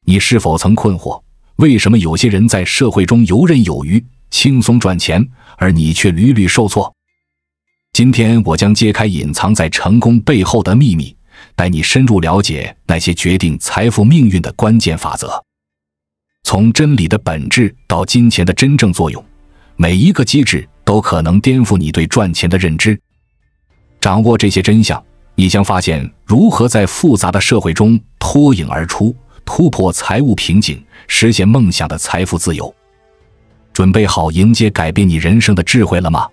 你是否曾困惑，為什麼有些人在社會中游刃有餘，輕鬆賺錢，而你卻屢屢受挫？今天我將揭開隱藏在成功背後的秘密，帶你深入了解那些決定財富命運的關鍵法則。從真理的本質到金錢的真正作用，每一個機制都可能顛覆你對賺錢的認知。掌握這些真相，你將發現如何在複雜的社會中脫穎而出，突破財務瓶頸，實現夢想的財富自由。準備好迎接改變你人生的智慧了嗎？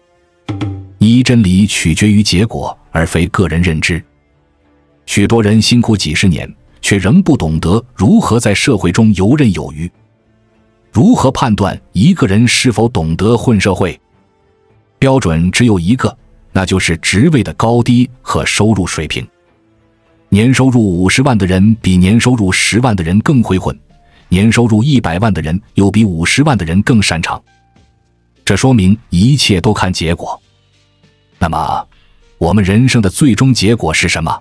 真理取決於結果，而非個人認知。許多人辛苦幾十年，卻仍不懂得如何在社會中游刃有餘。如何判斷一個人是否懂得混社會？標準只有一個，那就是職位的高低和收入水平。年收入50萬的人比年收入10萬的人更會混，年收入100萬的人又比50萬的人更擅長。這說明一切都看結果。那麼，我們人生的最終結果是什麼？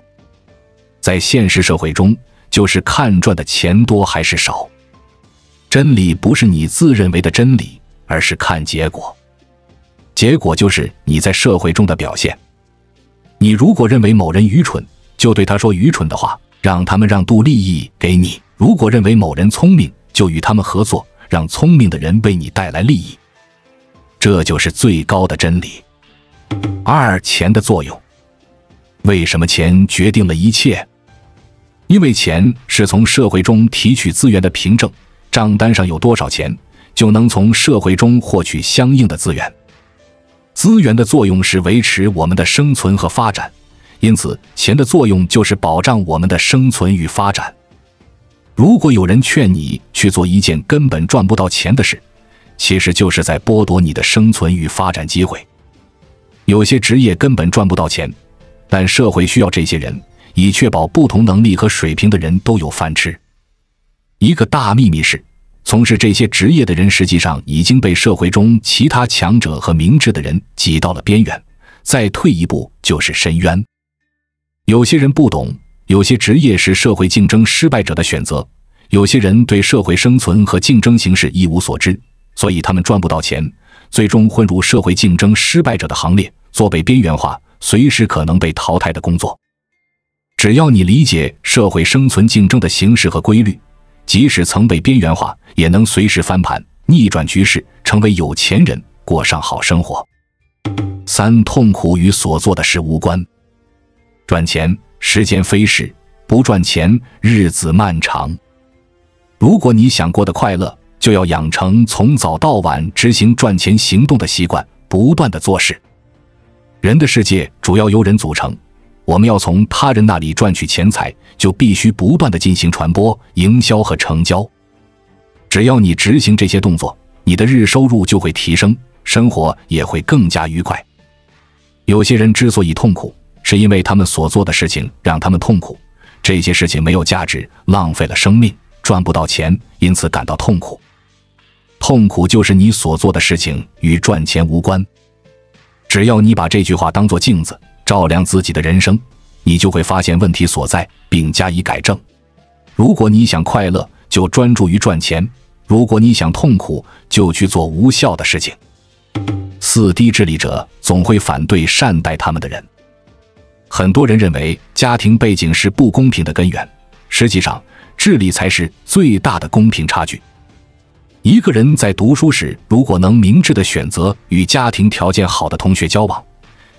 在現實社會中，就是看賺的錢多還是少。真理不是你自認為的真理，而是看結果。結果就是你在社會中的表現。你如果認為某人愚蠢，就對他說愚蠢的話，讓他們讓渡利益給你；如果認為某人聰明，就與他們合作，讓聰明的人為你帶來利益。這就是最高的真理。2、錢的作用。為什麼錢決定了一切？因為錢是從社會中提取資源的憑證，賬單上有多少錢，就能從社會中獲取相應的資源。資源的作用是維持我們的生存和發展，因此錢的作用就是保障我們的生存與發展。如果有人勸你去做一件根本賺不到錢的事，其實就是在剝奪你的生存與發展機會。有些職業根本賺不到錢，但社會需要這些人，以確保不同能力和水平的人都有飯吃。一個大秘密是，從事這些職業的人實際上已經被社會中其他強者和明智的人擠到了邊緣，再退一步就是深淵。有些人不懂，有些職業是社會競爭失敗者的選擇，有些人对社會生存和競爭形勢一無所知，所以他們賺不到錢，最終混入社會競爭失敗者的行列，做被邊緣化，隨時可能被淘汰的工作。只要你理解社會生存競爭的形式和規律，即使曾被邊緣化，也能隨時翻盤，逆轉局勢，成為有錢人，過上好生活。3、痛苦與所做的事無關。賺錢，時間飛逝；不賺錢，日子漫長。如果你想過得快樂，就要養成從早到晚執行賺錢行動的習慣，不斷地做事。人的世界主要由人組成，我們要從他人那裡賺取錢財，就必須不斷地進行傳播、營銷和成交。只要你執行這些動作，你的日收入就會提升，生活也會更加愉快。有些人之所以痛苦，是因为他们所做的事情讓他們痛苦，這些事情沒有價值，浪費了生命，賺不到錢，因此感到痛苦。痛苦就是你所做的事情與賺錢無關。只要你把這句話當作鏡子，照亮自己的人生，你就會發現問題所在，並加以改正。如果你想快樂，就專注於賺錢；如果你想痛苦，就去做無效的事情。4、低智力者總會反對善待他們的人。很多人認為家庭背景是不公平的根源，實際上，智力才是最大的公平差距。一個人在讀書時，如果能明智地選擇與家庭條件好的同學交往，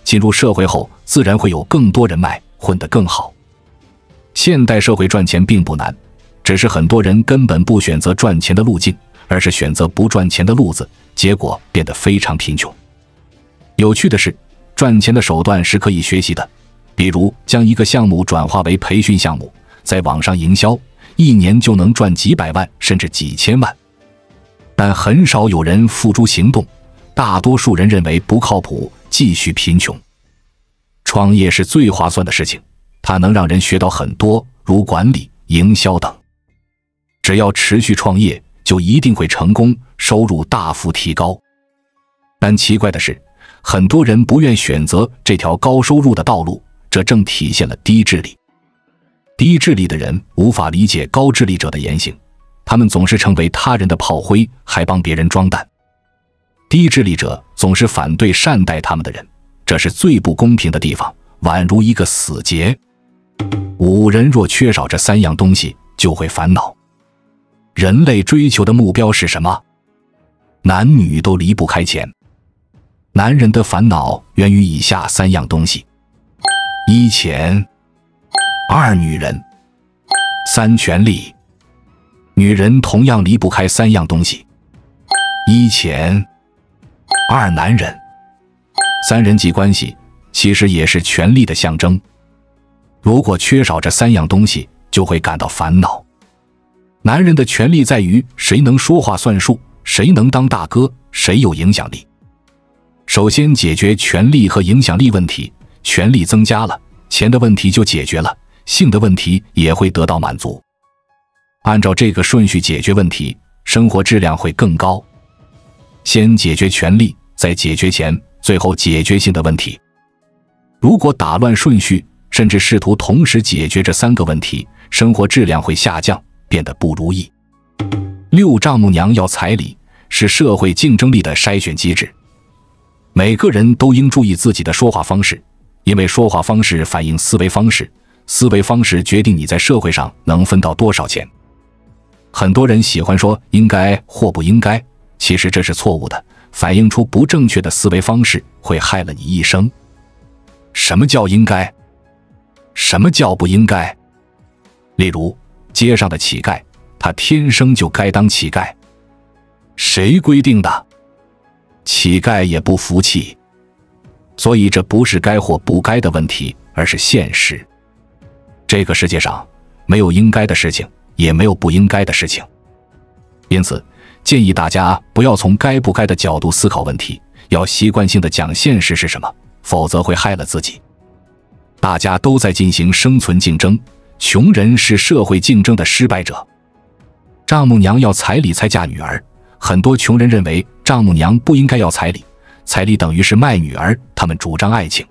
進入社會後自然會有更多人脈，混得更好。現代社會賺錢並不難，只是很多人根本不選擇賺錢的路徑，而是選擇不賺錢的路子，結果變得非常貧窮。有趣的是，賺錢的手段是可以學習的，比如將一個項目轉化為培訓項目，在網上營銷，1年就能賺幾百萬甚至幾千萬。但很少有人付諸行動，大多數人認為不靠譜，繼續貧窮。創業是最划算的事情，它能讓人學到很多，如管理、營銷等。只要持續創業，就一定會成功，收入大幅提高。但奇怪的是，很多人不願選擇這條高收入的道路，這正體現了低智力。低智力的人無法理解高智力者的言行，他們总是成為他人的炮灰，還幫別人裝彈。低智力者總是反對善待他們的人，這是最不公平的地方，宛如一個死結。5人若缺少這3樣東西，就會煩惱。人類追求的目標是什麼？男女都離不開錢。男人的煩惱源於以下3樣東西：1錢，2女人，3權力。女人同樣離不開3樣東西：1錢，2男人。3人際關係其實也是權力的象徵。如果缺少這3樣東西，就會感到煩惱。男人的權力在於誰能說話算數，誰能當大哥，誰有影響力。首先解決權力和影響力問題，權力增加了，錢的問題就解決了，性的問題也會得到滿足。按照這個順序解決問題，生活質量會更高。先解決權力，再解決錢，最後解決性的問題。如果打亂順序，甚至試圖同時解決這3個問題，生活質量會下降，變得不如意。6丈母娘要彩禮，是社會競爭力的篩選機制。每個人都應注意自己的說話方式，因為說話方式反映思維方式，思維方式決定你在社會上能分到多少錢。很多人喜歡說應該或不應該，其實這是錯誤的，反映出不正確的思維方式會害了你一生。什麼叫應該？什麼叫不應該？例如，街上的乞丐，他天生就該當乞丐。誰規定的？乞丐也不服氣。所以這不是該或不該的問題，而是現實。這個世界上沒有應該的事情，也沒有不應該的事情。因此，建議大家不要從該不該的角度思考問題，要習慣性的講現實是什麼，否則會害了自己。大家都在進行生存競爭，窮人是社會競爭的失敗者。丈母娘要彩禮才嫁女兒，很多窮人認為丈母娘不應該要彩禮，彩禮等於是賣女兒，他們主張愛情。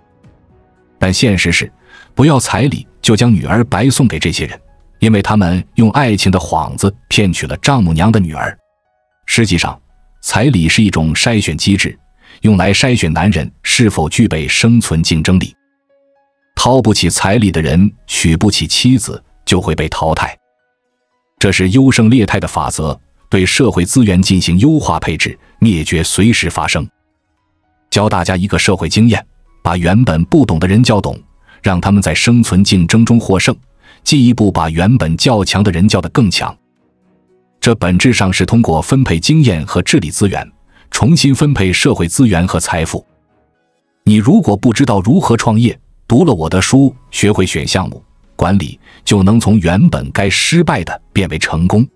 但現實是，不要彩禮就將女兒白送給這些人，因為他們用愛情的幌子騙取了丈母娘的女兒。實際上，彩禮是一種篩選機制，用來篩選男人是否具備生存競爭力。掏不起彩禮的人，娶不起妻子，就會被淘汰。這是優勝劣汰的法則，對社會資源進行優化配置，滅絕隨時發生。教大家一個社會經驗，把原本不懂的人教懂，讓他們在生存競爭中獲勝，進一步把原本較強的人教得更強。這本質上是通過分配經驗和智力資源，重新分配社會資源和財富。你如果不知道如何創業，讀了我的書，學會選項目管理，就能從原本該失敗的變為成功。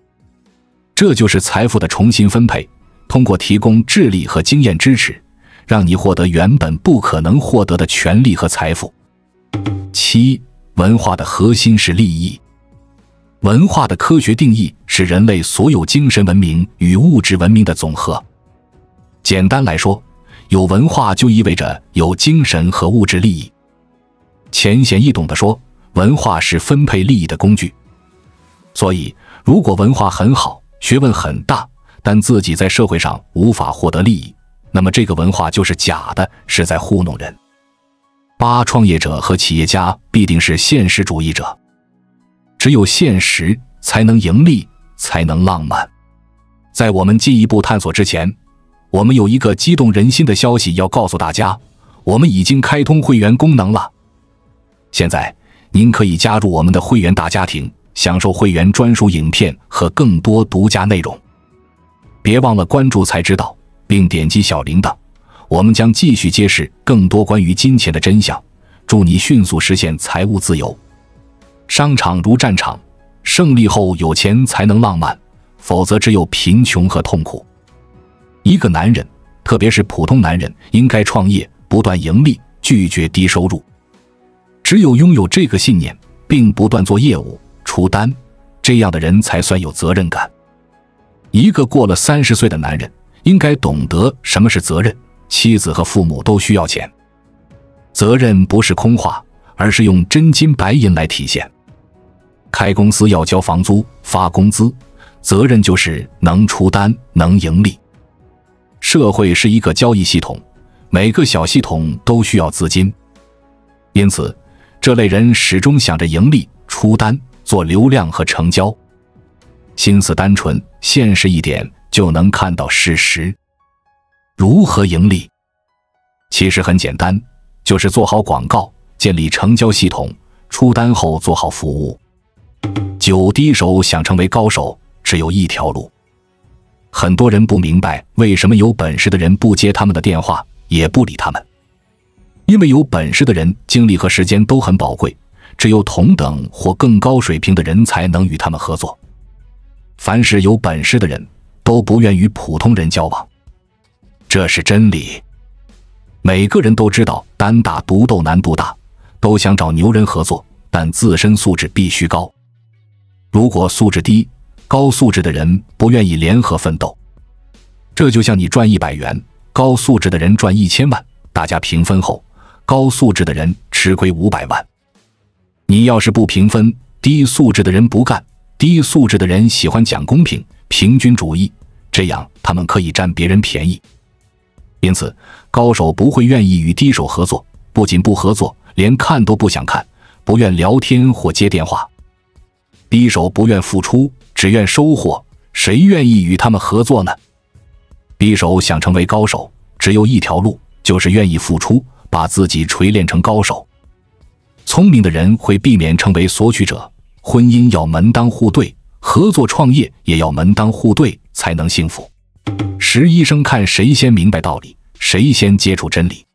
這就是財富的重新分配，通過提供智力和經驗支持，讓你獲得原本不可能獲得的權利和財富。7. 文化的核心是利益。文化的科學定義是人類所有精神文明與物質文明的總和。簡單來說，有文化就意味着有精神和物質利益。淺顯易懂地說，文化是分配利益的工具。所以，如果文化很好，學問很大，但自己在社會上无法獲得利益，那麼这個文化就是假的，是在糊弄人。8. 創業者和企業家必定是現實主義者。只有現實才能盈利，才能浪漫。在我們進一步探索之前，我們有一個激動人心的消息要告訴大家，我們已經開通會員功能了。現在您可以加入我們的會員大家庭，享受會員專屬影片和更多獨家內容。別忘了關注才知道，並點擊小鈴鐺，我們將繼續揭示更多關於金錢的真相，祝你迅速實現財務自由。商場如戰場，勝利後有錢才能浪漫，否則只有貧窮和痛苦。一個男人，特別是普通男人，應該創業，不斷盈利，拒絕低收入。只有擁有這個信念，並不斷做業務、出單，這樣的人才算有責任感。一個過了30歲的男人，應該懂得什麼是責任，妻子和父母都需要錢。責任不是空話，而是用真金白銀來體現。開公司要交房租、發工資，責任就是能出單，能盈利。社會是一個交易系統，每個小系統都需要資金，因此這類人始終想着盈利、出單、做流量和成交。心思單純、現實一點，就能看到事實。如何盈利？其實很簡單，就是做好廣告，建立成交系統，出單後做好服務。9低手想成為高手，只有一條路。很多人不明白，為什麼有本事的人不接他們的電話，也不理他們。因為有本事的人精力和時間都很寶貴，只有同等或更高水平的人才能与他們合作。凡是有本事的人都不愿与普通人交往，這是真理。每個人都知道單打獨鬥難度大，都想找牛人合作，但自身素質必須高。如果素質低，高素質的人不願意聯合奮鬥。這就像你賺100元，高素質的人賺1000萬，大家平分後，高素質的人吃虧500萬。你要是不平分，低素質的人不幹，低素質的人喜歡講公平、平均主義，這樣他們可以占別人便宜。因此，高手不會願意與低手合作，不僅不合作，連看都不想看，不願聊天或接電話。低手不願付出，只願收穫，誰願意與他們合作呢？低手想成為高手，只有一條路，就是願意付出，把自己錘煉成高手。聰明的人會避免成為索取者，婚姻要門當戶對，合作創業也要門當戶對，才能幸福。10醫生看誰先明白道理，誰先接觸真理。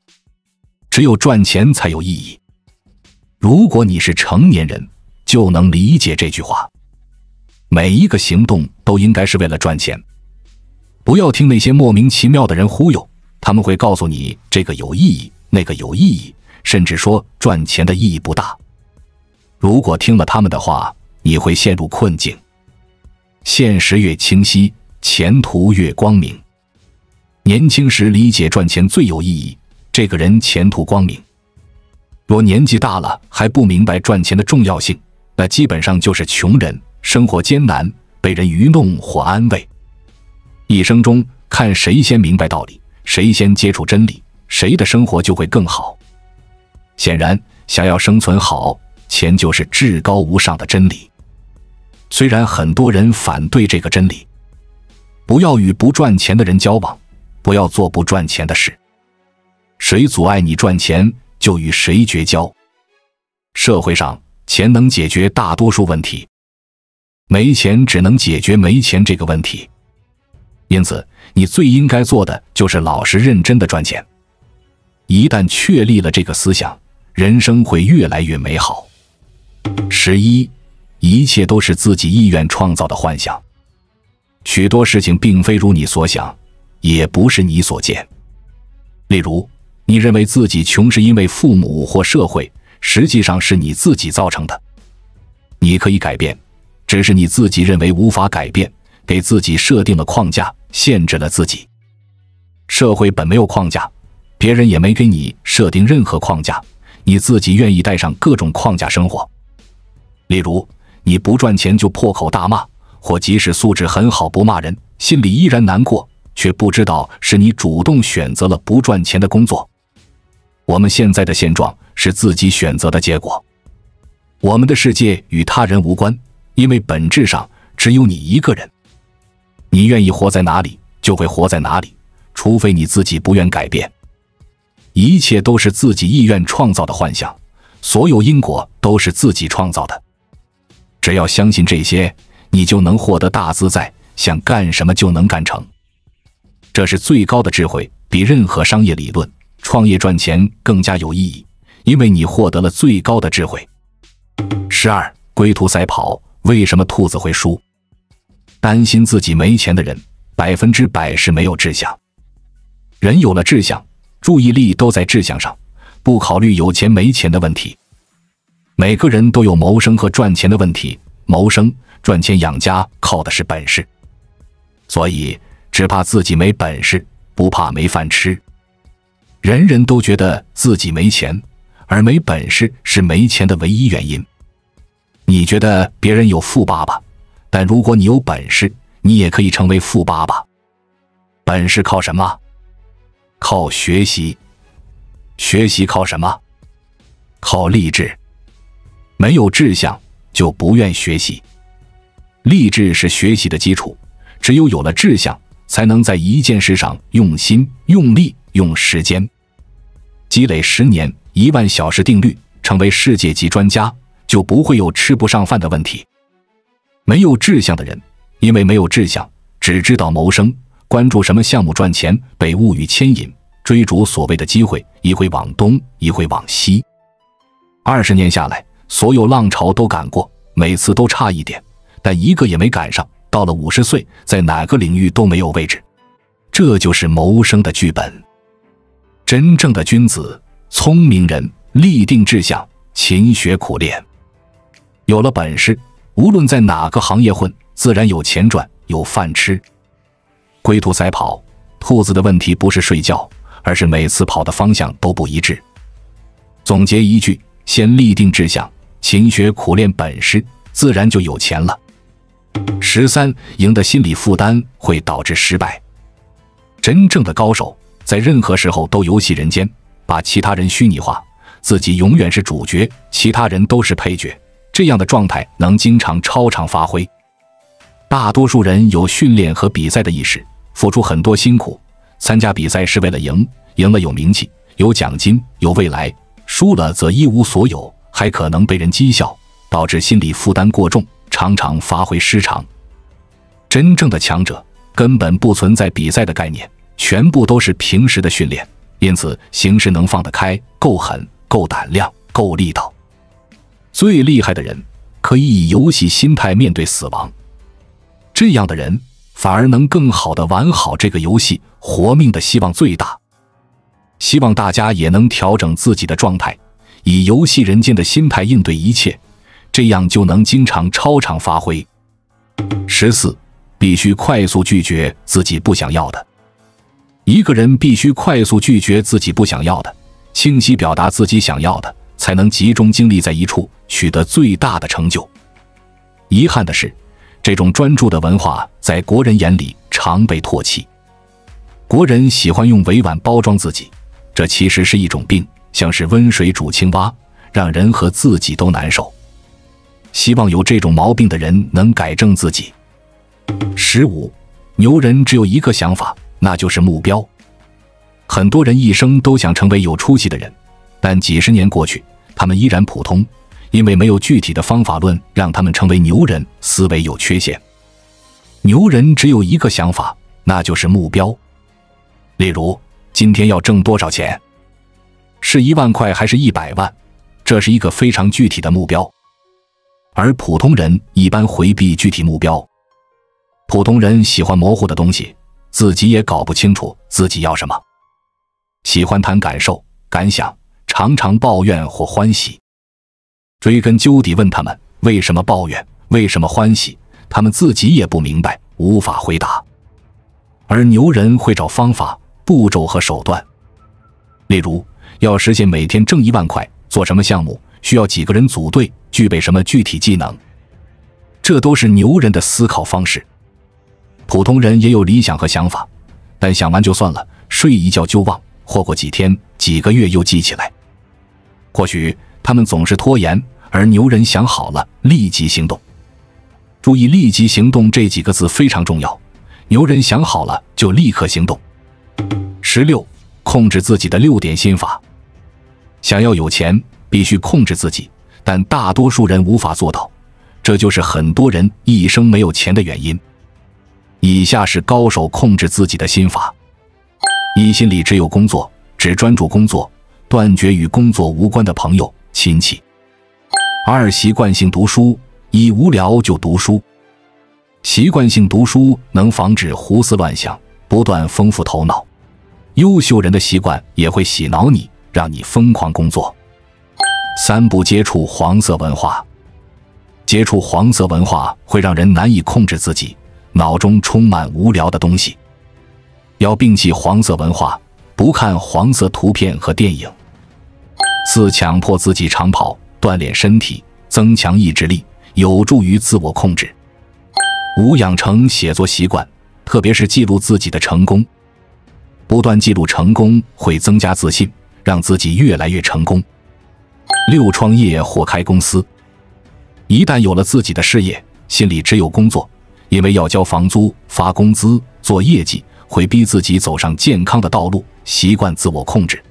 只有賺錢才有意義。如果你是成年人，就能理解這句話。每一個行動都應該是為了賺錢。不要聽那些莫名其妙的人忽悠，他們會告訴你這個有意義，那個有意義，甚至說賺錢的意義不大。如果聽了他們的話，你會陷入困境。現實越清晰，前途越光明。年輕時理解賺錢最有意義，這個人前途光明。若年紀大了還不明白賺錢的重要性，那基本上就是窮人，生活艱難，被人愚弄或安慰。一生中看誰先明白道理，誰先接觸真理，誰的生活就會更好。顯然，想要生存好，錢就是至高無上的真理。雖然很多人反對這個真理，不要與不賺錢的人交往，不要做不賺錢的事。誰阻礙你賺錢，就與誰絕交。社會上，錢能解決大多數問題，沒錢只能解決沒錢這個問題。因此，你最應該做的就是老實認真的賺錢。一旦確立了這個思想，人生會越來越美好。11，一切都是自己意願創造的幻想。許多事情並非如你所想，也不是你所見。例如，你認為自己窮是因為父母或社會，實際上是你自己造成的。你可以改變，只是你自己認為無法改變，給自己設定了框架，限制了自己。社會本沒有框架，別人也沒給你設定任何框架，你自己願意帶上各種框架生活。例如，你不賺錢就破口大罵，或即使素質很好不罵人，心裡依然難過，卻不知道是你主動選擇了不賺錢的工作。我們現在的現狀是自己選擇的結果。我們的世界與他人無關，因為本質上只有你一個人。你願意活在哪裡，就會活在哪裡，除非你自己不願改變。一切都是自己意願創造的幻想，所有因果都是自己創造的。只要相信這些，你就能獲得大自在，想幹什麼就能幹成。這是最高的智慧，比任何商業理論、創業賺錢更加有意義，因為你獲得了最高的智慧。12，龜兔賽跑，為什麼兔子會輸？擔心自己沒錢的人，100%是沒有志向。人有了志向，注意力都在志向上，不考慮有錢沒錢的問題。每個人都有謀生和賺錢的問題，謀生、賺錢養家靠的是本事。所以，只怕自己沒本事，不怕沒飯吃。人人都覺得自己沒錢，而沒本事是沒錢的唯一原因。你覺得別人有富爸爸，但如果你有本事，你也可以成為富爸爸。本事靠什麼？靠學習。學習靠什麼？靠勵志。沒有志向就不願學習。勵志是學習的基礎，只有有了志向，才能在一件事上用心、用力、用時間。積累10年1萬小時定律，成為世界級專家，就不會有吃不上飯的問題。沒有志向的人，因為沒有志向，只知道謀生，關注什麼項目賺錢，被物欲牽引，追逐所謂的機會，一會往東，一會往西。20年下來，所有浪潮都趕過，每次都差一點，但一個也沒趕上。到了50歲，在哪個領域都沒有位置。這就是謀生的劇本。真正的君子、聰明人，立定志向，勤學苦練。有了本事，無論在哪個行業混，自然有錢賺，有飯吃。龜兔賽跑，兔子的問題不是睡覺，而是每次跑的方向都不一致。總結一句，先立定志向，勤學苦練本事，自然就有錢了。13. 贏的心理負擔會導致失敗。真正的高手在任何時候都遊戲人間，把其他人虛擬化，自己永遠是主角，其他人都是配角。這樣的狀態能經常超常發揮。大多數人有訓練和比賽的意識，付出很多辛苦，參加比賽是為了贏，贏了有名氣，有獎金，有未來，輸了則一無所有，還可能被人讥笑，導致心理負擔過重，常常發揮失常。真正的強者根本不存在比賽的概念，全部都是平時的訓練，因此行事能放得開，夠狠，夠膽量，夠力道。最厲害的人可以以遊戲心態面對死亡，這樣的人反而能更好地玩好這個遊戲，活命的希望最大。希望大家也能調整自己的狀態，以遊戲人間的心態應對一切，這樣就能經常超常發揮。14. 必須快速拒絕自己不想要的。一個人必須快速拒絕自己不想要的，清晰表達自己想要的，才能集中精力在一處，取得最大的成就。遺憾的是，這種專注的文化在國人眼裡常被唾棄。國人喜歡用委婉包裝自己，這其實是一種病，像是溫水煮青蛙，讓人和自己都難受。希望有這種毛病的人能改正自己。15. 牛人只有一個想法，那就是目標。很多人一生都想成為有出息的人，但幾十年過去，他們依然普通，因為沒有具體的方法論讓他們成為牛人，思維有缺陷。牛人只有一個想法，那就是目標。例如，今天要掙多少錢？是1萬塊還是100萬？這是一個非常具體的目標。而普通人一般回避具體目標。普通人喜歡模糊的東西，自己也搞不清楚自己要什麼。喜歡談感受、感想，常常抱怨或歡喜。追根究底問他們為什麼抱怨，為什麼歡喜，他們自己也不明白，無法回答。而牛人會找方法、步驟和手段。例如，要實現每天掙1萬塊，做什麼項目，需要幾個人組隊，具備什麼具體技能，這都是牛人的思考方式。普通人也有理想和想法，但想完就算了，睡一覺就忘，或過幾天、幾個月又記起來。或許他們總是拖延，而牛人想好了，立即行動。注意，立即行動這幾個字非常重要。牛人想好了就立刻行动。16. 控制自己的6點心法。想要有錢，必須控制自己，但大多數人無法做到，這就是很多人一生沒有錢的原因。以下是高手控制自己的心法： 1. 心裡只有工作，只專注工作，斷絕與工作無關的朋友、親戚。 2. 習慣性讀書，一無聊就讀書。習慣性讀書能防止胡思亂想，不斷豐富頭腦。優秀人的習慣也會洗腦你，讓你瘋狂工作。 3. 不接觸黃色文化。接觸黃色文化會讓人難以控制自己，腦中充滿無聊的東西。要摒棄黃色文化，不看黃色圖片和電影。 4. 強迫自己長跑，鍛鍊身體，增強意志力，有助於自我控制。5、養成寫作習慣，特別是記錄自己的成功。不斷記錄成功會增加自信，讓自己越來越成功。6、創業或開公司。一旦有了自己的事業，心裡只有工作，因為要交房租、發工資、做業績，會逼自己走上健康的道路，習慣自我控制。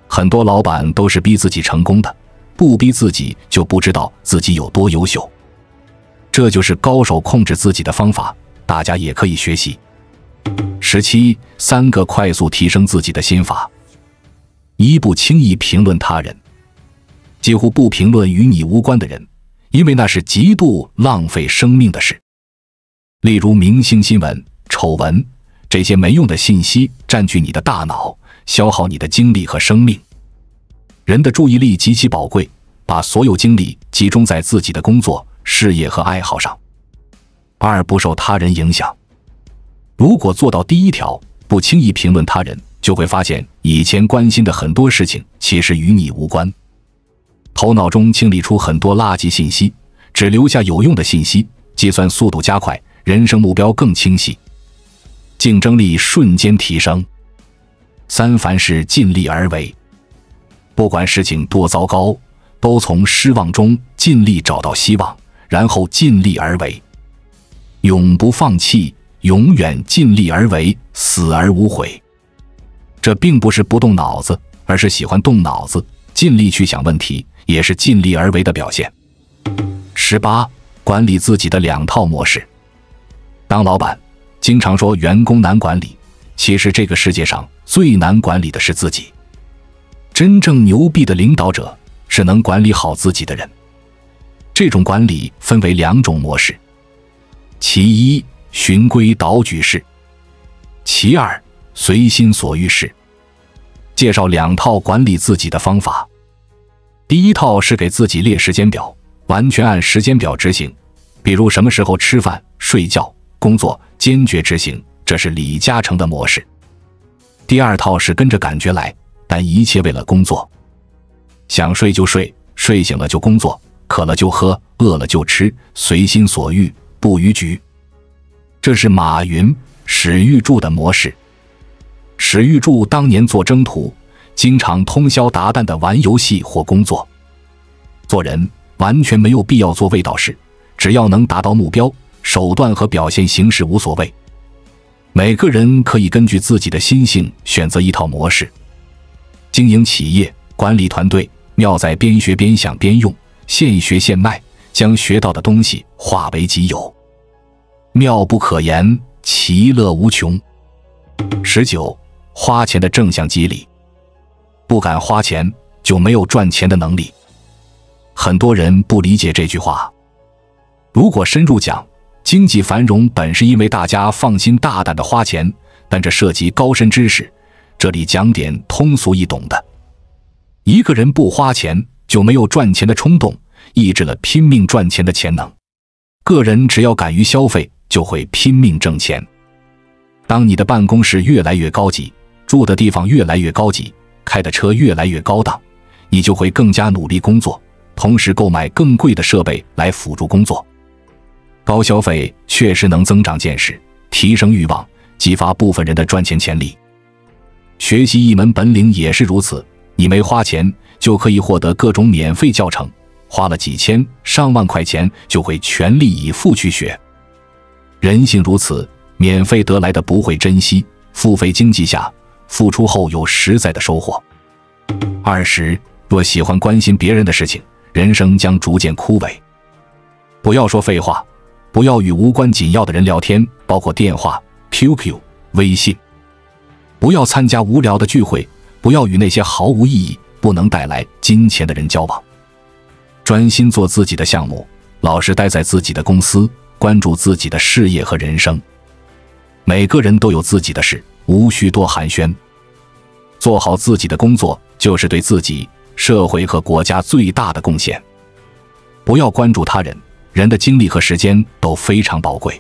很多老闆都是逼自己成功的，不逼自己就不知道自己有多優秀。這就是高手控制自己的方法，大家也可以學習。17、3個快速提升自己的心法。1、不輕易評論他人，幾乎不評論與你無關的人，因為那是極度浪費生命的事。例如明星新聞、醜聞，這些沒用的信息佔據你的大腦，消耗你的精力和生命。人的注意力極其寶貴，把所有精力集中在自己的工作、事業和愛好上。2、不受他人影響。如果做到第1條，不輕易評論他人，就會發現以前關心的很多事情其實與你無關。頭腦中清理出很多垃圾信息，只留下有用的信息，計算速度加快，人生目標更清晰，競爭力瞬間提升。3、凡事盡力而為。不管事情多糟糕，都從失望中盡力找到希望，然後盡力而為。永不放棄，永遠盡力而為，死而無悔。這並不是不動腦子，而是喜歡動腦子，盡力去想問題，也是盡力而為的表現。18、管理自己的2套模式。當老闆，經常說員工難管理，其實這個世界上最難管理的是自己。真正牛逼的領導者是能管理好自己的人。這種管理分為2種模式。其1、循規蹈矩式。其2、隨心所欲式。介紹2套管理自己的方法。第1套是給自己列時間表，完全按時間表執行，比如什麼時候吃飯、睡覺、工作，堅決執行，這是李嘉誠的模式。第2套是跟着感覺來，但一切為了工作。想睡就睡，睡醒了就工作，渴了就喝，餓了就吃，隨心所欲，不逾矩。這是馬雲、史玉柱的模式。史玉柱當年做征途，經常通宵達旦地玩遊戲或工作。做人完全沒有必要做衛道士，只要能達到目標，手段和表現形式無所謂。每個人可以根據自己的心性選擇一套模式。經營企業、管理團隊，妙在邊學邊想邊用，現學現賣，將學到的東西化為己有。妙不可言，其樂無窮。19、花錢的正向激勵。不敢花錢，就沒有賺錢的能力。很多人不理解這句話。如果深入講，經濟繁榮本是因為大家放心大膽地花錢，但這涉及高深知識，這裡講點通俗易懂的。一個人不花錢，就沒有賺錢的衝動，抑制了拼命賺錢的潛能。個人只要敢於消費，就會拼命掙錢。當你的辦公室越來越高級，住的地方越來越高級，開的車越來越高檔，你就會更加努力工作，同時購買更貴的設備來輔助工作。高消費確實能增長見識，提升慾望，激發部分人的賺錢潛力。學習一門本領也是如此，你沒花錢就可以獲得各種免費教程，花了幾千、上萬塊錢就會全力以赴去學。人性如此，免費得來的不會珍惜，付費經濟下，付出後有實在的收穫。20、若喜歡關心別人的事情，人生將逐漸枯萎。不要說廢話，不要與無關緊要的人聊天，包括電話、QQ、微信。不要參加無聊的聚會，不要與那些毫無意義、不能帶來金錢的人交往。專心做自己的項目，老實待在自己的公司，關注自己的事業和人生。每個人都有自己的事，無需多寒暄。做好自己的工作，就是對自己、社會和國家最大的貢獻。不要關注他人，人的精力和時間都非常寶貴。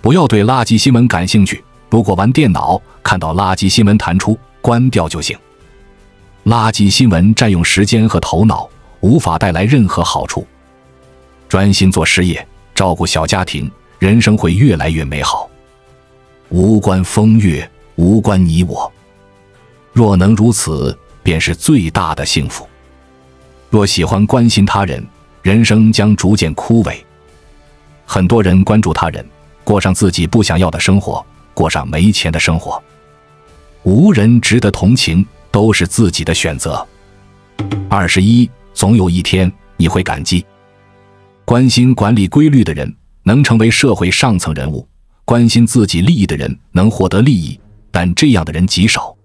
不要對垃圾新聞感興趣，如果玩電腦看到垃圾新聞彈出，關掉就行。垃圾新聞佔用時間和頭腦，無法帶來任何好處。專心做事業，照顧小家庭，人生會越來越美好。無關風月，無關你我。若能如此，便是最大的幸福。若喜歡關心他人，人生將逐漸枯萎。很多人關注他人，過上自己不想要的生活，過上沒錢的生活。無人值得同情，都是自己的選擇。21，總有一天你會感激。關心管理規律的人能成為社會上層人物，關心自己利益的人能獲得利益，但這樣的人極少。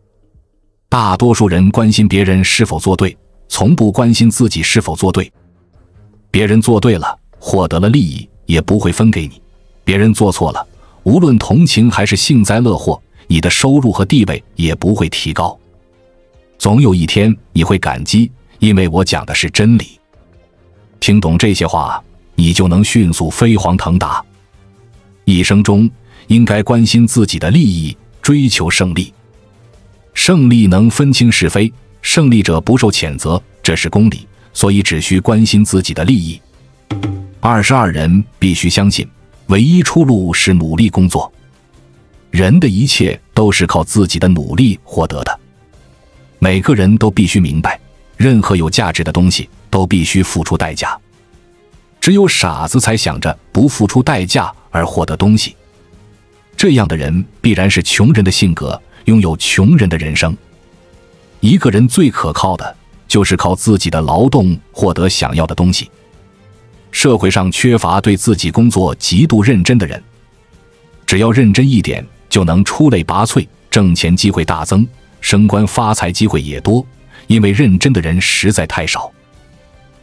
大多數人關心別人是否做對，從不關心自己是否做對。別人做對了，獲得了利益，也不會分給你；別人做錯了，無論同情還是幸災樂禍，你的收入和地位也不會提高。總有一天你會感激，因為我講的是真理。聽懂這些話，你就能迅速飛黃騰達。一生中應該關心自己的利益，追求勝利。勝利能分清是非，勝利者不受譴責，這是公理，所以只需關心自己的利益。22人必須相信，唯一出路是努力工作。人的一切都是靠自己的努力獲得的。每個人都必須明白，任何有價值的東西都必須付出代價。只有傻子才想着不付出代價而獲得東西。這樣的人必然是窮人的性格，擁有窮人的人生。一個人最可靠的，就是靠自己的勞動獲得想要的東西。社會上缺乏對自己工作極度認真的人，只要認真一點，就能出類拔萃，掙錢機會大增，升官發財機會也多，因為認真的人實在太少。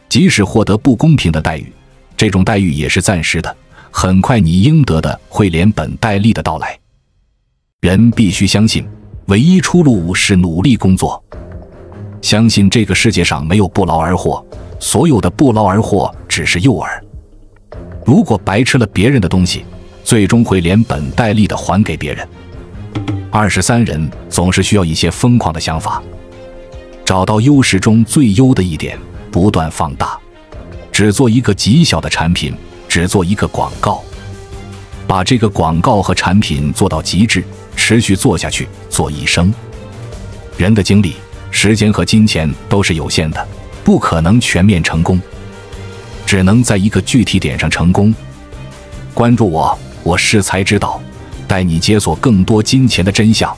即使獲得不公平的待遇，這種待遇也是暫時的，很快你應得的會連本帶利的到來。人必須相信，唯一出路是努力工作。相信這個世界上沒有不勞而獲，所有的不勞而獲只是誘餌。如果白吃了別人的東西，最終會連本帶利的還給別人。23人總是需要一些瘋狂的想法，找到優勢中最優的一點，不斷放大。只做一個極小的產品，只做一個廣告，把這個廣告和產品做到極致，持續做下去，做一生。人的精力、時間和金錢都是有限的，不可能全面成功，只能在一個具体點上成功。關注我，我是才知道，帶你解鎖更多金錢的真相。